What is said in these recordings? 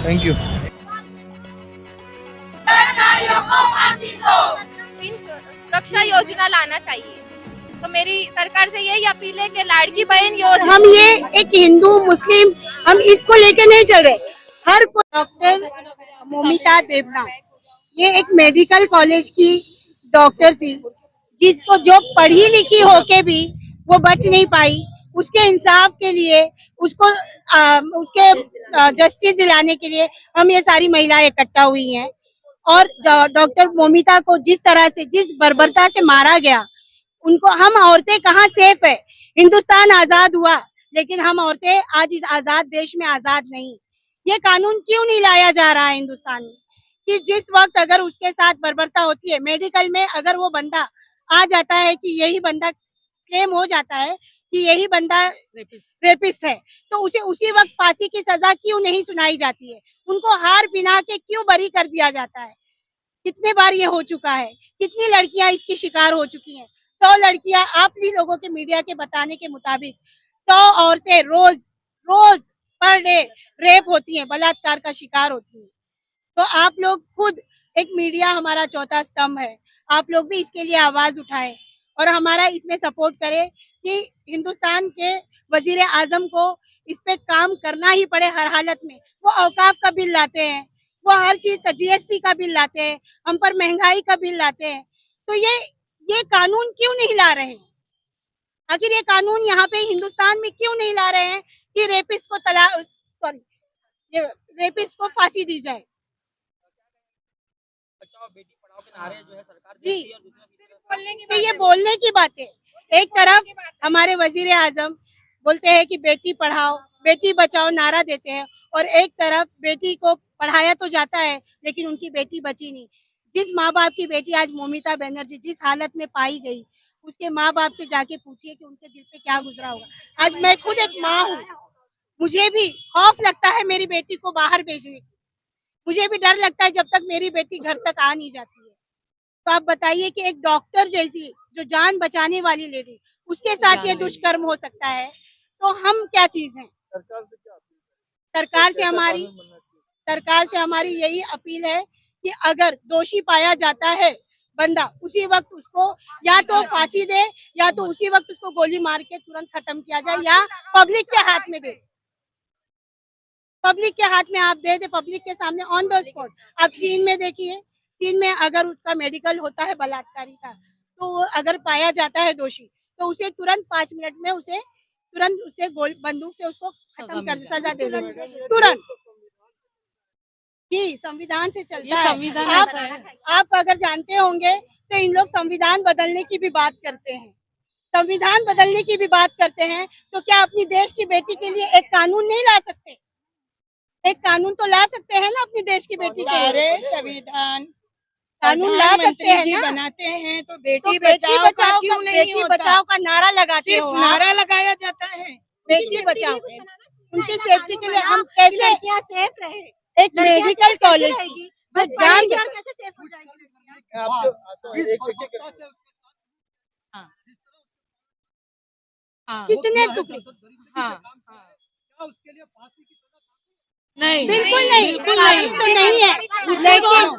Thank you. इन सुरक्षा योजना लाना चाहिए। तो मेरी सरकार से यही अपील है कि लाड़की बहन योजना, हम ये एक हिंदू मुस्लिम हम इसको लेके नहीं चल रहे। हर कोई डॉक्टर मोमिता देवनाथ ये एक मेडिकल कॉलेज की डॉक्टर थी, जिसको जो पढ़ी लिखी होके भी वो बच नहीं पाई। उसके इंसाफ के लिए उसको उसके जस्टिस दिलाने के लिए हम ये सारी महिलाएं इकट्ठा हुई हैं। और डॉक्टर मोमिता को जिस तरह से जिस बर्बरता से मारा गया, उनको हम औरतें कहाँ सेफ है। हिंदुस्तान आजाद हुआ, लेकिन हम औरतें आज इस आजाद देश में आजाद नहीं। ये कानून क्यों नहीं लाया जा रहा है हिंदुस्तान में कि जिस वक्त अगर उसके साथ बर्बरता होती है मेडिकल में, अगर वो बंदा आ जाता है कि यही बंदा क्लेम हो जाता है कि यही बंदा रेपिस्ट है, तो उसे उसी वक्त फांसी की सजा क्यों नहीं सुनाई जाती है? उनको हार बिना के क्यों बरी कर दिया जाता है? कितने बार ये हो चुका है, कितनी लड़कियां इसकी शिकार हो चुकी हैं। 100 लड़कियां, आप भी लोगों के मीडिया के बताने के मुताबिक 100 औरतें रोज रोज पर डे रेप होती हैं, बलात्कार का शिकार होती हैं। तो आप लोग खुद, एक मीडिया हमारा चौथा स्तंभ है, आप लोग भी इसके लिए आवाज उठाएं और हमारा इसमें सपोर्ट करें कि हिंदुस्तान के वजीर आजम को इस पे काम करना ही पड़े हर हालत में। वो औकाफ का बिल लाते हैं, वो हर चीज का जीएसटी का बिल लाते हैं, हम पर महंगाई का बिल लाते हैं। तो ये कानून क्यों नहीं ला रहे हैं? आखिर ये कानून यहाँ पे हिंदुस्तान में क्यों नहीं ला रहे हैं कि रेपिस्ट को ये रेपिस्ट को फांसी दी जाए? बेटी पढ़ाओ के नारे जो है सरकार जी, देती है और दूसरी तो ये बोलने की बात है। एक तरफ हमारे वजीर आजम बोलते हैं कि बेटी पढ़ाओ बेटी बचाओ नारा देते हैं, और एक तरफ बेटी को पढ़ाया तो जाता है लेकिन उनकी बेटी बची नहीं। जिस माँ बाप की बेटी आज मोमिता बनर्जी जिस हालत में पाई गई, उसके माँ बाप से जाके पूछिए कि उनके दिल पे क्या गुजरा होगा। आज मैं खुद एक माँ हूँ, मुझे भी खौफ लगता है मेरी बेटी को बाहर भेजने की। मुझे भी डर लगता है जब तक मेरी बेटी घर तक आ नहीं जाती है। तो आप बताइए कि एक डॉक्टर जैसी जो जान बचाने वाली लेडी, उसके साथ ये दुष्कर्म हो सकता है, तो हम क्या चीज हैं? सरकार से हमारी सरकार से हमारी यही अपील है कि अगर दोषी पाया जाता है बंदा, उसी वक्त उसको या तो फांसी दे या तो उसी वक्त उसको गोली मार के तुरंत खत्म किया जाए, या पब्लिक के हाथ में दे। पब्लिक के हाथ में आप दे दे, पब्लिक के सामने ऑन द स्पॉट। आप चीन में देखिए, चीन में अगर उसका मेडिकल होता है बलात्कारी का, तो वो अगर पाया जाता है दोषी, तो उसे तुरंत 5 मिनट में उसे तुरंत उसे गोल बंदूक से उसको खत्म कर सजा दे देंगे तुरंत। जी, संविधान से चलता है। संविधान आप अगर जानते होंगे तो इन लोग संविधान बदलने की भी बात करते हैं, संविधान बदलने की भी बात करते हैं। तो क्या अपनी देश की बेटी के लिए एक कानून नहीं ला सकते? एक कानून तो ला सकते हैं ना अपनी देश की बेटी के लिए। संविधान कानून ला सकते हैं ना? बनाते हैं तो बेटी तो बचाओ का क्यों नहीं बेटी होता? बचाओ का नारा लगाते सिर्फ हो आप। नारा लगाया जाता है। बेटी बचाओ, उनकी सेफ्टी के लिए हम कैसे लड़कियां सेफ रहे? एक मेडिकल कॉलेज की जो जान कैसे सेफ हो जाएगी? कितने टुकड़े? नहीं, बिल्कुल नहीं, बिल्कुल नहीं, तो नहीं है, लेकिन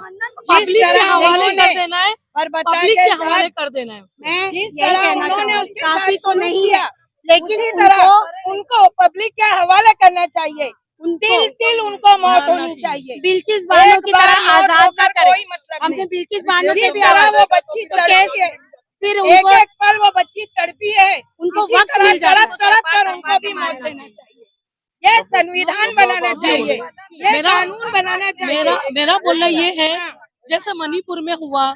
पब्लिक के हवाले कर देना है और पब्लिक के हवाले कर देना है। मैं जिस यही तरह कहना उन्होंने चाहूँगी, उसके काफी साथ तो शुरू नहीं किया, है, लेकिन उसी तरह उनको पब्लिक के हवाले करना चाहिए। तिल तिल उनको मौत होनी चाहिए। बिल्किस बानो की तरह आजाद न करें। कोई मतलब हमने नहीं। बिल्किस बानो जिस से भी तरह आवाज वो बच्ची तो तड़पी है, फिर एक उनको एक पल वो बच्ची तड़पी है, उनको इसी वक्त तरह मिल जाता है। तड़प तड़प कर उनको भी मौत देना चाहिए। यह संविधान बनाना चाहिए, यह कानून बनाना चाहिए। मेरा बोलना ये है, जैसे मणिपुर में हुआ,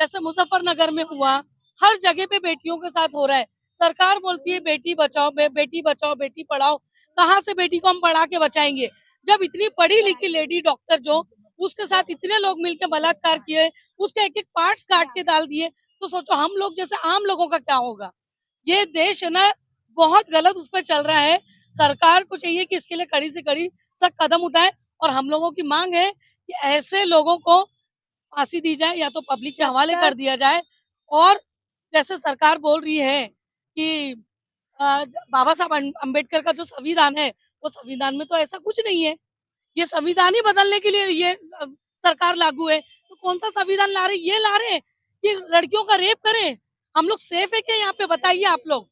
जैसे मुजफ्फरनगर में हुआ, हर जगह पे बेटियों के साथ हो रहा है। सरकार बोलती है बेटी बचाओ बेटी पढ़ाओ। कहाँ से बेटी को हम पढ़ा के बचाएंगे जब इतनी पढ़ी लिखी लेडी डॉक्टर जो उसके साथ इतने लोग मिलकर बलात्कार किए, उसके एक एक पार्ट्स काट के डाल दिए, तो सोचो हम लोग जैसे आम लोगों का क्या होगा। ये देश है ना बहुत गलत उस पर चल रहा है। सरकार को चाहिए कि इसके लिए कड़ी से कड़ी सख्त कदम उठाए, और हम लोगों की मांग है कि ऐसे लोगों को फांसी दी जाए या तो पब्लिक के हवाले कर दिया जाए। और जैसे सरकार बोल रही है कि बाबा साहब अम्बेडकर का जो संविधान है, वो संविधान में तो ऐसा कुछ नहीं है ये संविधान ही बदलने के लिए ये सरकार लागू है। तो कौन सा संविधान ला रहे? ये ला रहे कि लड़कियों का रेप करें। हम लोग सेफ है क्या यहाँ पे? बताइए आप लोग।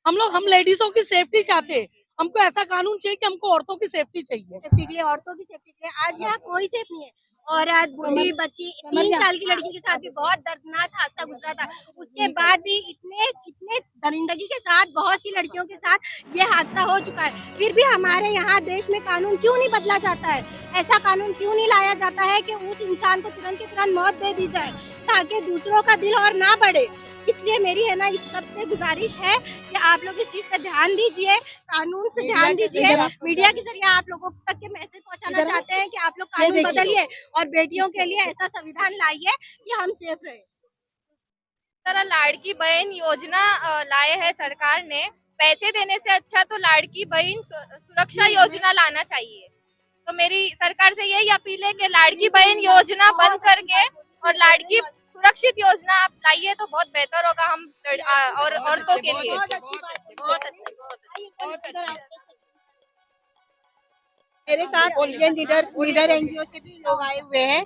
हम लेडीजों की सेफ्टी चाहते हैं। हमको ऐसा कानून चाहिए कि हमको औरतों की सेफ्टी चाहिए। सेफ्टी के लिए, औरतों की सेफ्टी के लिए आज यहाँ कोई सेफ नहीं है। औरत, बूढ़ी, बच्ची, 3 साल की लड़की के साथ भी बहुत दर्दनाक हादसा गुजरा था। उसके बाद भी इतने दरिंदगी के साथ बहुत सी लड़कियों के साथ ये हादसा हो चुका है। फिर भी हमारे यहाँ देश में कानून क्यों नहीं बदला जाता है? ऐसा कानून क्यों नहीं लाया जाता है कि उस इंसान को तुरंत की तुरंत मौत दे दी जाए ताकि दूसरों का दिल और ना बढ़े। इसलिए मेरी है ना इस सबसे गुजारिश है कि आप लोग इस चीज पे ध्यान दीजिए, कानून से ध्यान दीजिए। मीडिया के जरिए आप लोगों तक के मैसेज पहुंचाना चाहते हैं कि आप लोग कानून बदलिए और बेटियों के लिए ऐसा संविधान लाइए कि हम सेफ रहे। तरह लाड़की बहन योजना लाए है सरकार ने। पैसे देने से अच्छा तो लाड़की बहन सुरक्षा योजना लाना चाहिए। तो मेरी सरकार से यही अपील है कि लाड़की बहन योजना बंद करके और लाड़की सुरक्षित योजना आप लाइए तो बहुत बेहतर होगा हम और औरतों के लिए। बहुत अच्छी। मेरे साथ ये लीडर एनजीओ से भी लोग आए हुए हैं।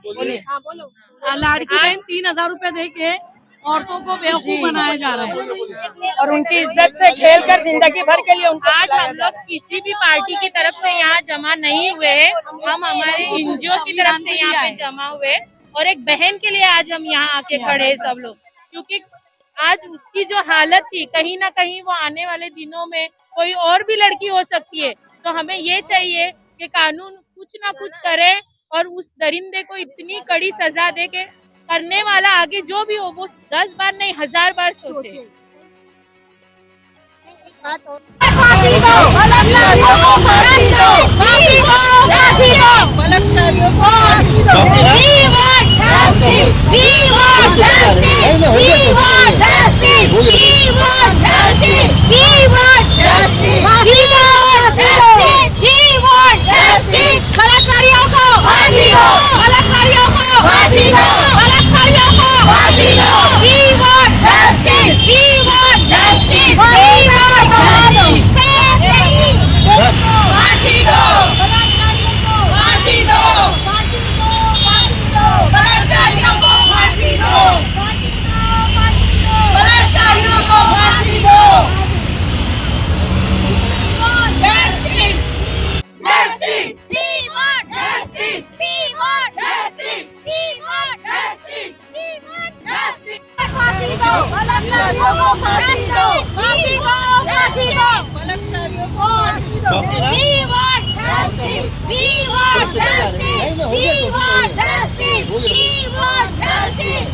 हाँ बोलो। लाड़की बहन 3,000 रुपए दे के औरतों को बेवकूफ बनाया जा रहा है और उनकी इज्जत से खेलकर जिंदगी भर के लिए उनको आज हम लोग किसी भी पार्टी की तरफ से यहाँ जमा नहीं हुए हैं। हम हमारे एनजीओ की तरफ से यहाँ पे जमा हुए और एक बहन के लिए आज हम यहाँ आके खड़े हैं सब लोग, क्योंकि आज उसकी जो हालत थी कहीं ना कहीं वो आने वाले दिनों में कोई और भी लड़की हो सकती है। तो हमें ये चाहिए कि कानून कुछ ना कुछ करे और उस दरिंदे को इतनी कड़ी सजा दे के करने वाला आगे जो भी हो वो 10 बार नहीं 1000 बार सोचे। justice.